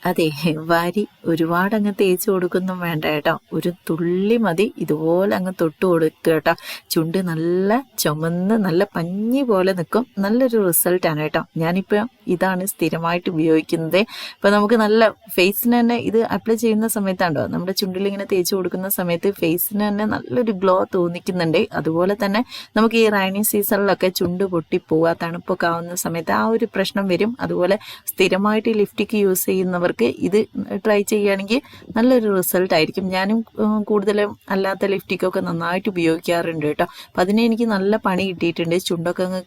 അതെ, വാരി ഒരുപാട് അങ്ങ് തേച്ച് കൊടുക്കൊന്നും വേണ്ട കേട്ടോ. ഒരു തുള്ളി മതി, ഇതുപോലെ അങ്ങ് തൊട്ട് കൊടുക്കുക കേട്ടോ. ചുണ്ട് നല്ല ചുമന്ന് നല്ല പഞ്ഞി പോലെ നിൽക്കും. നല്ലൊരു റിസൾട്ടാണ് കേട്ടോ. ഞാനിപ്പോൾ ഇതാണ് സ്ഥിരമായിട്ട് ഉപയോഗിക്കുന്നത്. ഇപ്പോൾ നമുക്ക് നല്ല ഫേസിന് തന്നെ ഇത് അപ്ലൈ ചെയ്യുന്ന സമയത്താണ്ടോ നമ്മുടെ ചുണ്ടിലിങ്ങനെ തേച്ച് കൊടുക്കുന്ന സമയത്ത് ഫേസിന് തന്നെ നല്ലൊരു ഗ്ലോ തോന്നിക്കുന്നുണ്ട്. അതുപോലെ തന്നെ നമുക്ക് ഈ റൈനി സീസണിലൊക്കെ ചുണ്ട് പൊട്ടിപ്പോവുക, തണുപ്പൊക്കെ ആവുന്ന സമയത്ത് ആ ഒരു പ്രശ്നം വരും. അതുപോലെ സ്ഥിരമായിട്ട് ലിഫ്റ്റിക്ക് യൂസ് ചെയ്യുന്നവർക്ക് ഇത് ട്രൈ ചെയ്യുകയാണെങ്കിൽ നല്ലൊരു റിസൾട്ട് ആയിരിക്കും. ഞാനും കൂടുതലും അല്ലാത്ത ലിഫ്റ്റിക്കൊക്കെ നന്നായിട്ട് ഉപയോഗിക്കാറുണ്ട് കേട്ടോ. അപ്പം അതിനെ എനിക്ക് നല്ല പണി കിട്ടിയിട്ടുണ്ട്. ചുണ്ടൊക്കെ അങ്ങ്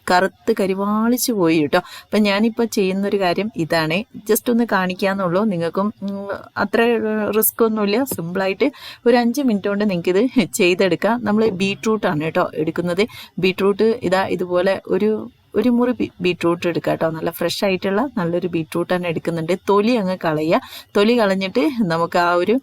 കറുത്ത് കരിവാളിച്ച് പോയി കേട്ടോ. അപ്പം ഞാനിപ്പോൾ ചെയ്യുന്നൊരു കാര്യം ഇതാണ്, ജസ്റ്റ് ഒന്ന് കാണിക്കാന്നുള്ളൂ. നിങ്ങൾക്കും അത്ര റിസ്ക് ഒന്നുമില്ല, സിമ്പിളായിട്ട് ഒരു 5 മിനിറ്റ് കൊണ്ട് നിങ്ങൾക്കിത് ചെയ്തെടുക്കാം. നമ്മൾ ബീട്രൂട്ടാണ് കേട്ടോ എടുക്കുന്നത്. ബീട്രൂട്ട് ഇതുപോലെ ഒരു മുറി ബീട്രൂട്ട് എടുക്കുക കേട്ടോ. നല്ല ഫ്രഷ് ആയിട്ടുള്ള നല്ലൊരു ബീട്രൂട്ട് തന്നെ എടുക്കുന്നുണ്ട്. തൊലി അങ്ങ് കളയുക. തൊലി കളഞ്ഞിട്ട് നമുക്ക് ആ ഒരു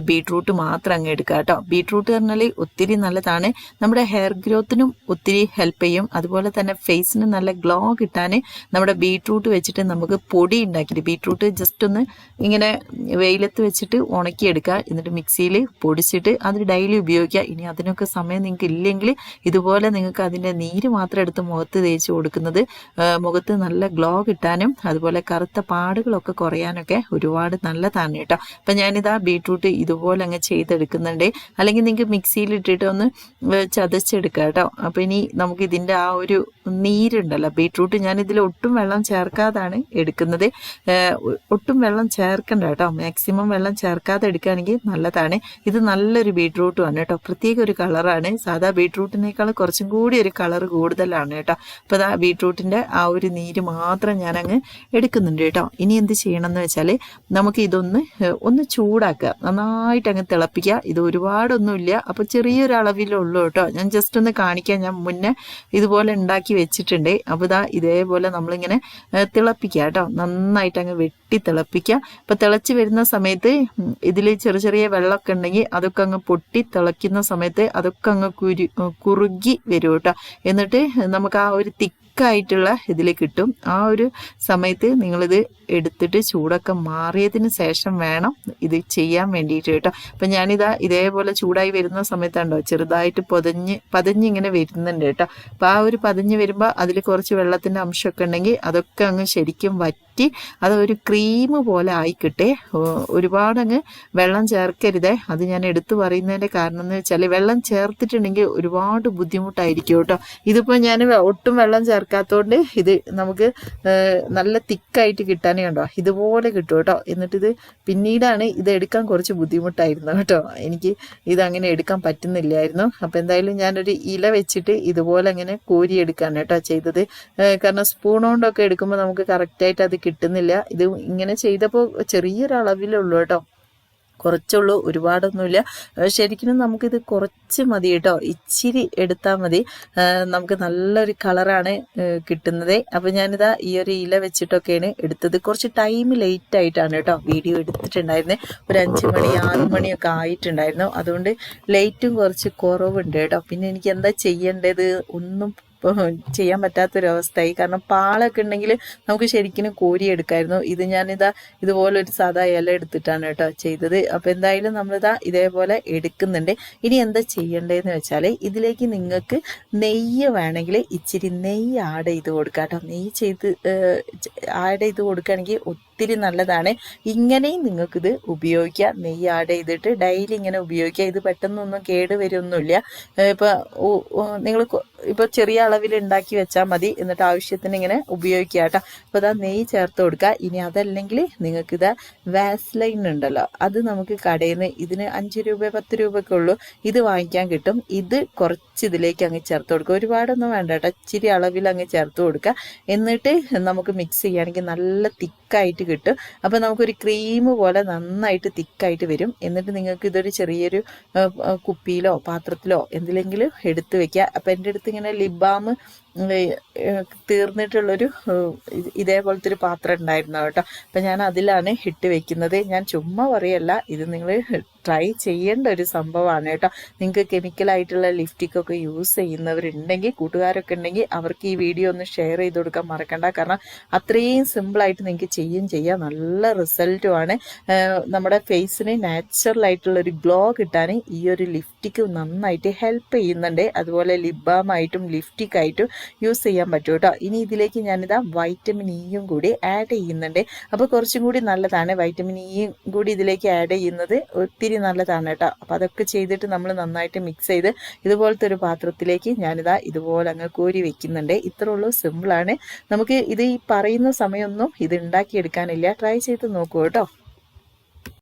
ബീട്രൂട്ട് മാത്രം അങ്ങ് എടുക്കുക കേട്ടോ. ബീട്രൂട്ട് പറഞ്ഞാൽ ഒത്തിരി നല്ലതാണ്, നമ്മുടെ ഹെയർ ഗ്രോത്തിനും ഒത്തിരി ഹെൽപ്പ് ചെയ്യും. അതുപോലെ തന്നെ ഫേസിന് നല്ല ഗ്ലോ കിട്ടാൻ നമ്മുടെ ബീട്രൂട്ട് വെച്ചിട്ട് നമുക്ക് പൊടി ഉണ്ടാക്കിയിട്ട്, ബീട്രൂട്ട് ജസ്റ്റ് ഒന്ന് ഇങ്ങനെ വെയിലത്ത് വെച്ചിട്ട് ഉണക്കിയെടുക്കുക. എന്നിട്ട് മിക്സിയിൽ പൊടിച്ചിട്ട് അത് ഡെയിലി ഉപയോഗിക്കുക. ഇനി അതിനൊക്കെ സമയം നിങ്ങൾക്ക് ഇല്ലെങ്കിൽ ഇതുപോലെ നിങ്ങൾക്ക് അതിൻ്റെ നീര് മാത്രം എടുത്ത് മുഖത്ത് തേച്ച് കൊടുക്കുന്നത് മുഖത്ത് നല്ല ഗ്ലോ കിട്ടാനും അതുപോലെ കറുത്ത പാടുകളൊക്കെ കുറയാനൊക്കെ ഒരുപാട് നല്ലതാണ് കേട്ടോ. അപ്പം ഞാനിതാ ബീട്രൂട്ട് ഇതുപോലെ അങ്ങ് ചെയ്തെടുക്കുന്നുണ്ട്. അല്ലെങ്കിൽ നിങ്ങൾക്ക് മിക്സിയിൽ ഇട്ടിട്ട് ഒന്ന് ചതച്ചെടുക്കുക കേട്ടോ. അപ്പം ഇനി നമുക്ക് ഇതിൻ്റെ ആ ഒരു നീരുണ്ടല്ലോ, ബീട്രൂട്ട് ഞാനിതിൽ ഒട്ടും വെള്ളം ചേർക്കാതാണ് എടുക്കുന്നത്. ഒട്ടും വെള്ളം ചേർക്കണ്ട കേട്ടോ. മാക്സിമം വെള്ളം ചേർക്കാതെ എടുക്കുകയാണെങ്കിൽ നല്ലതാണ്. ഇത് നല്ലൊരു ബീട്രൂട്ടുമാണ് കേട്ടോ. പ്രത്യേക ഒരു കളറാണ്, സാധാ ബീട്രൂട്ടിനേക്കാൾ കുറച്ചും കൂടി ഒരു കളർ കൂടുതലാണ് കേട്ടോ. അപ്പോൾ ആ ബീട്രൂട്ടിൻ്റെ ആ ഒരു നീര് മാത്രം ഞാനങ്ങ് എടുക്കുന്നുണ്ട് കേട്ടോ. ഇനി എന്ത് ചെയ്യണം എന്ന് വെച്ചാൽ നമുക്ക് ഒന്ന് ചൂടാക്കുക, നന്നായിട്ട് അങ്ങ് തിളപ്പിക്കുക. ഇത് ഒരുപാടൊന്നുമില്ല, അപ്പോൾ ചെറിയൊരു അളവിലുള്ളൂ കേട്ടോ. ഞാൻ ജസ്റ്റ് ഒന്ന് കാണിക്കാം. ഞാൻ മുന്നേ ഇതുപോലെ ഉണ്ടാക്കി വെച്ചിട്ടുണ്ട്. അപ്പോൾ ഇതേപോലെ നമ്മളിങ്ങനെ തിളപ്പിക്കുക കേട്ടോ. നന്നായിട്ട് അങ്ങ് വെട്ടി തിളപ്പിക്കുക. അപ്പോൾ തിളച്ച് വരുന്ന സമയത്ത് ഇതിൽ ചെറിയ വെള്ളമൊക്കെ ഉണ്ടെങ്കിൽ അതൊക്കെ അങ്ങ് പൊട്ടി തിളയ്ക്കുന്ന സമയത്ത് അതൊക്കെ അങ്ങ് കുറുകി വരും കേട്ടോ. എന്നിട്ട് നമുക്ക് ആ ഒരു തിക്കായിട്ടുള്ള ഇതിൽ കിട്ടും. ആ ഒരു സമയത്ത് നിങ്ങളിത് എടുത്തിട്ട് ചൂടൊക്കെ മാറിയതിന് ശേഷം വേണം ഇത് ചെയ്യാൻ വേണ്ടിയിട്ട് കേട്ടോ. അപ്പം ഇതേപോലെ ചൂടായി വരുന്ന സമയത്തുണ്ടോ ചെറുതായിട്ട് പതഞ്ഞിങ്ങനെ വരുന്നുണ്ട് കേട്ടോ. അപ്പം ആ ഒരു പതഞ്ഞ് വരുമ്പോൾ അതിൽ കുറച്ച് വെള്ളത്തിൻ്റെ അംശമൊക്കെ ഉണ്ടെങ്കിൽ അതൊക്കെ അങ്ങ് ശരിക്കും വറ്റി അതൊരു ക്രീം പോലെ ആയിക്കിട്ടെ. ഒരുപാടങ്ങ് വെള്ളം ചേർക്കരുതേ. അത് ഞാൻ എടുത്തു പറയുന്നതിൻ്റെ കാരണം എന്ന് വെച്ചാൽ വെള്ളം ചേർത്തിട്ടുണ്ടെങ്കിൽ ഒരുപാട് ബുദ്ധിമുട്ടായിരിക്കും കേട്ടോ. ഇതിപ്പോൾ ഞാൻ ഒട്ടും വെള്ളം ചേർക്കാത്തതുകൊണ്ട് ഇത് നമുക്ക് നല്ല തിക്കായിട്ട് കിട്ടാൻ കണ്ടോ ഇതുപോലെ കിട്ടും കേട്ടോ. എന്നിട്ടിത് പിന്നീടാണ് ഇത് എടുക്കാൻ കുറച്ച് ബുദ്ധിമുട്ടായിരുന്നു കേട്ടോ. എനിക്ക് ഇതങ്ങനെ എടുക്കാൻ പറ്റുന്നില്ലായിരുന്നു. അപ്പോൾ എന്തായാലും ഞാനൊരു ഇല വെച്ചിട്ട് ഇതുപോലെ അങ്ങനെ കോരിയെടുക്കാൻ കേട്ടോ ചെയ്തത്. കാരണം സ്പൂൺ കൊണ്ടൊക്കെ എടുക്കുമ്പോൾ നമുക്ക് കറക്റ്റായിട്ട് അത് കിട്ടുന്നില്ല. ഇത് ഇങ്ങനെ ചെയ്തപ്പോൾ ചെറിയൊരളവിലുള്ളൂ കേട്ടോ, കുറച്ചുള്ളൂ, ഒരുപാടൊന്നുമില്ല. ശരിക്കും നമുക്കിത് കുറച്ച് മതി കേട്ടോ, ഇച്ചിരി എടുത്താൽ മതി. നമുക്ക് നല്ലൊരു കളറാണ് കിട്ടുന്നത്. അപ്പോൾ ഞാനിതാ ഈ ഒരു ഇല വെച്ചിട്ടൊക്കെയാണ് എടുത്തത്. കുറച്ച് ടൈം ലേറ്റ് ആയിട്ടാണ് കേട്ടോ വീഡിയോ എടുത്തിട്ടുണ്ടായിരുന്നത്. ഒരു 5 മണി 6 മണിയൊക്കെ ആയിട്ടുണ്ടായിരുന്നു. അതുകൊണ്ട് ലേറ്റും കുറച്ച് കുറവുണ്ട് കേട്ടോ. പിന്നെ എനിക്ക് എന്താ ചെയ്യേണ്ടത് ഒന്നും ഇപ്പോൾ ചെയ്യാൻ പറ്റാത്തൊരവസ്ഥയായി. കാരണം പാളൊക്കെ ഉണ്ടെങ്കിൽ നമുക്ക് ശരിക്കും കോരിയെടുക്കായിരുന്നു. ഇത് ഇതുപോലൊരു സാധാ ഇല എടുത്തിട്ടാണ് കേട്ടോ ചെയ്തത്. അപ്പോൾ എന്തായാലും ഇതേപോലെ എടുക്കുന്നുണ്ട്. ഇനി എന്താ ചെയ്യേണ്ടതെന്ന് വെച്ചാൽ ഇതിലേക്ക് നിങ്ങൾക്ക് നെയ്യ് വേണമെങ്കിൽ ഇച്ചിരി നെയ്യ് ആഡ് ചെയ്ത് കൊടുക്കാം കേട്ടോ. നെയ്യ് ആഡ് ചെയ്ത് കൊടുക്കുകയാണെങ്കിൽ ഒത്തിരി നല്ലതാണ്. ഇങ്ങനെയും നിങ്ങൾക്കിത് ഉപയോഗിക്കാം. നെയ്യ് ആഡ് ചെയ്തിട്ട് ഡെയിലി ഇങ്ങനെ ഉപയോഗിക്കുക. ഇത് പെട്ടെന്നൊന്നും കേടുവരൊന്നുമില്ല. നിങ്ങൾ ഇപ്പോൾ ചെറിയ അളവിൽ ഉണ്ടാക്കി വെച്ചാൽ മതി. എന്നിട്ട് ആവശ്യത്തിന് ഇങ്ങനെ ഉപയോഗിക്കുക കേട്ടോ. അപ്പോൾ നെയ്യ് ചേർത്ത് കൊടുക്കുക. ഇനി അതല്ലെങ്കിൽ നിങ്ങൾക്ക് വാസ്ലൈൻ ഉണ്ടല്ലോ, അത് നമുക്ക് കടയിൽ നിന്ന് ഇതിന് 5 രൂപ 10 രൂപയൊക്കെ ഉള്ളൂ, ഇത് വാങ്ങിക്കാൻ കിട്ടും. ഇത് കുറച്ച് ഇതിലേക്ക് അങ്ങ് ചേർത്ത് കൊടുക്കുക. ഒരുപാടൊന്നും വേണ്ട കേട്ടോ, ഇച്ചിരി അളവിൽ അങ്ങ് ചേർത്ത് കൊടുക്കുക. എന്നിട്ട് നമുക്ക് മിക്സ് ചെയ്യുകയാണെങ്കിൽ നല്ല തിക്കായിട്ട് കിട്ടും. അപ്പോൾ നമുക്കൊരു ക്രീം പോലെ നന്നായിട്ട് തിക്കായിട്ട് വരും. എന്നിട്ട് നിങ്ങൾക്ക് ഇതൊരു ചെറിയൊരു കുപ്പിയിലോ പാത്രത്തിലോ എന്തിലെങ്കിലും എടുത്ത് വെക്കുക. അപ്പോൾ എൻ്റെ അടുത്ത് ഇങ്ങനെ ലിപ് ബാം തീർന്നിട്ടുള്ളൊരു ഇതേപോലത്തെ ഒരു പാത്രം ഉണ്ടായിരുന്നു കേട്ടോ. അപ്പം ഞാൻ അതിലാണ് ഇട്ട് വെക്കുന്നത്. ഞാൻ ചുമ്മാ പറയല്ല, ഇത് നിങ്ങൾ ട്രൈ ചെയ്യേണ്ട ഒരു സംഭവമാണ് കേട്ടോ. നിങ്ങൾക്ക് കെമിക്കലായിട്ടുള്ള ലിപ്സ്റ്റിക്കൊക്കെ യൂസ് ചെയ്യുന്നവരുണ്ടെങ്കിൽ, കൂട്ടുകാരൊക്കെ ഉണ്ടെങ്കിൽ അവർക്ക് ഈ വീഡിയോ ഒന്ന് ഷെയർ ചെയ്ത് കൊടുക്കാൻ മറക്കണ്ട. കാരണം അത്രയും സിമ്പിളായിട്ട് നിങ്ങൾക്ക് ചെയ്യാം. നല്ല റിസൾട്ടുമാണ്. നമ്മുടെ ഫേസിന് നാച്ചുറലായിട്ടുള്ളൊരു ഗ്ലോ കിട്ടാൻ ഈ ഒരു ലിപ്സ്റ്റിക്ക് നന്നായിട്ട് ഹെൽപ്പ് ചെയ്യുന്നുണ്ട്. അതുപോലെ ലിപ് ബാം ആയിട്ടും ലിപ്സ്റ്റിക്കായിട്ടും യൂസ് ചെയ്യാൻ പറ്റും കേട്ടോ. ഇനി ഇതിലേക്ക് ഞാനിതാ വൈറ്റമിൻ ഇയും കൂടി ആഡ് ചെയ്യുന്നുണ്ട്. അപ്പോൾ കുറച്ചും കൂടി നല്ലതാണ് വൈറ്റമിൻ ഇയും കൂടി ഇതിലേക്ക് ആഡ് ചെയ്യുന്നത്, ഒത്തിരി നല്ലതാണ് കേട്ടോ. അപ്പോൾ അതൊക്കെ ചെയ്തിട്ട് നമ്മൾ നന്നായിട്ട് മിക്സ് ചെയ്ത് ഇതുപോലത്തെ ഒരു പാത്രത്തിലേക്ക് ഞാനിതാ ഇതുപോലെ അങ്ങ് കോരി വെക്കുന്നുണ്ട്. ഇത്രേ ഉള്ളൂ, സിമ്പിളാണ്. നമുക്ക് ഇത് ഈ പറയുന്ന സമയമൊന്നും ഇത് ഉണ്ടാക്കിയെടുക്കാനില്ല. ട്രൈ ചെയ്ത് നോക്കൂ കേട്ടോ.